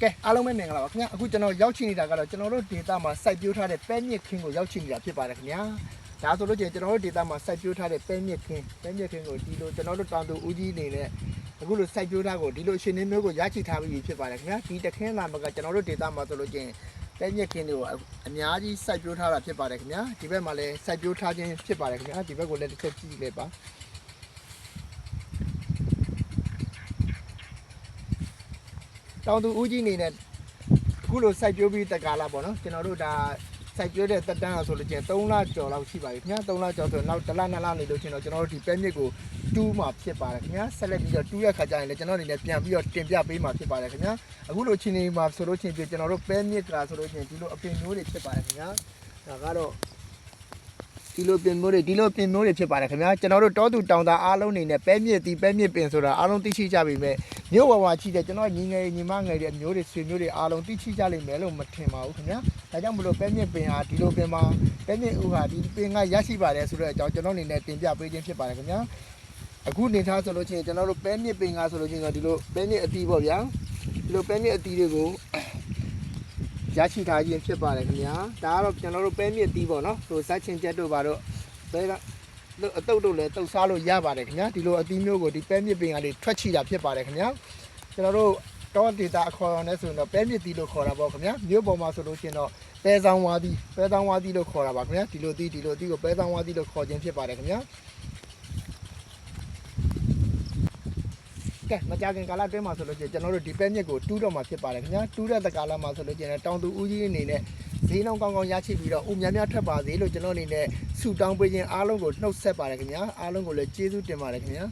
ကဲအားလုံးပဲမင်္ဂလာပါခင်ဗျာအခုကျွန်တော်ရောက်ချင်နေတာကတော့ကျွန်တော်တို့ data မှာစိုက်ပျိုးထားတဲ့ပဲမြစ်ခင်းကိုရောက်ချင်နေတာဖြစ်ပါတယ်ခင်ဗျာဒါဆိုလို့ကျရင်ကျွန်တော်တို့ data မှာစိုက်ပျိုးထားတဲ့ပဲမြစ်ခင်းကိုဒီလိုကျွန်တော်တို့တောင်သူဦးကြီးအနေနဲ့အခုလိုစိုက်ပျိုးထားကိုဒီလိုအရှင်နေမျိုးကိုရရှိထားပြီးဖြစ်ပါတယ်ခင်ဗျာဒီတခင်းလာမှာကကျွန်တော်တို့ data မှာဆိုလို့ကျရင်ပဲမြစ်ခင်းတွေကိုအများကြီးစိုက်ပျိုးထားတာဖြစ်ပါတယ်ခင်ဗျာဒီဘက်မှာလည်းစိုက်ပျိုးထားခြင်းဖြစ်ပါတယ်ခင်ဗျာဒီဘက်ကိုလည်းတစ်ချက်ကြည့်လိုက်ပါတောင်သူဦးကြီးအနေနဲ့အခုလိုစိုက်ပျိုးပြီးတက္ကလာပေါ့နော်ကျွန်တော်တို့ဒါစိုက်ပျိုးတဲ့တက်တန်းဆိုလို့ကျရင်3လကျော်လောက်ရှိပါပြီခင်ဗျာ3လကျော်ဆိုနောက်1လ2လနေလို့ချင်းတော့ကျွန်တော်တို့ဒီပဲမြစ်ကိုတူးမှာဖြစ်ပါတယ်ခင်ဗျာဆက်လက်ပြီးတော့တူးရခါကျရင်လည်းကျွန်တော်အနေနဲ့ပြန်ပြီးတော့တင်ပြပေးမှာဖြစ်ပါတယ်ခင်ဗျာအခုလိုချင်းနေမှာဆိုလို့ချင်းကျွန်တော်တို့ပဲမြစ်ကဆိုလို့ချင်းဒီလိုအပင်မျိုးတွေဖြစ်ပါတယ်ခင်ဗျာဒါကတော့ဒီလိုပင်မျိုးတွေဖြစ်ပါတယ်ခင်ဗျာကျွန်တော်တို့တောသူတောင်သားအားလုံးနေနဲ့ပဲမြစ်ပင်ဆိုတာအားလုံးသိရှိကြပြီမဲ့မြို့ဝါရှိတဲ့ကျွန်တော်ညီငယ်ညီမငယ်တွေမျိုးတွေဆွေမျိုးတွေအားလုံးသိရှိကြလိမ့်မယ်လို့မထင်ပါဘူးခင်ဗျာဒါကြောင့်မလို့ပဲမြစ်ပင်ဟာဒီလိုပင်မှာပဲမြစ်ဥဟာဒီပင်ကရရှိပါတယ်ဆိုတဲ့အကြောင်းကျွန်တော်အနေနဲ့တင်ပြပေးခြင်းဖြစ်ပါတယ်ခင်ဗျာအခုနေထားဆိုလို့ချင်းကျွန်တော်တို့ပဲမြစ်ပင်ကဆိုလို့ချင်းတော့ဒီလိုပဲမြစ်အသီးပေါ့ဗျာဒီလိုပဲမြစ်အသီးတွေကိုရရှိထားခြင်းဖြစ်ပါတယ်ခင်ဗျာဒါကတော့ကျွန်တော်တို့ပဲမြစ်သီးပေါ့နော်ဟိုစားချင်းချက်တို့ပါတော့ဘဲကအတုတ်တို့လည်းတုတ်စားလို့ရပါတယ်ခင်ဗျာဒီလိုအသီးမျိုးကိုဒီပဲမြစ်ပင်ကလေးထွက်ချီတာဖြစ်ပါတယ်ခင်ဗျာကျွန်တော်တို့တောဒေတာအခေါ်နဲ့ဆိုရင်တော့ပဲမြစ်သီးလို့ခေါ်တာပေါ့ခင်ဗျာမြို့ပေါ်မှာဆိုလို့ရှိရင်တော့ပဲဆောင်ဝါသီးလို့ခေါ်တာပါခင်ဗျာဒီလိုသီးကိုပဲဆောင်ဝါသီးလို့ခေါ်ခြင်းဖြစ်ပါတယ်ခင်ဗျာကဲမကြခင်ကာလအတွင်းမှာဆိုလို့ကျကျွန်တော်တို့ဒီပဲမြစ်ကိုတူးတော့မှာဖြစ်ပါတယ်ခင်ဗျာတူးတဲ့ကာလမှာဆိုလို့ကျရင်တောင်သူဦးကြီးအနေနဲ့ဈေးနှုန်းကောင်းကောင်းရရှိပြီးတော့ဦးများများထပ်ပါစေလို့ကျွန်တော်အနေနဲ့ဆုတောင်းပေးခြင်းအားလုံးကိုနှုတ်ဆက်ပါတယ်ခင်ဗျာအားလုံးကိုလည်းကျေးဇူးတင်ပါတယ်ခင်ဗျာ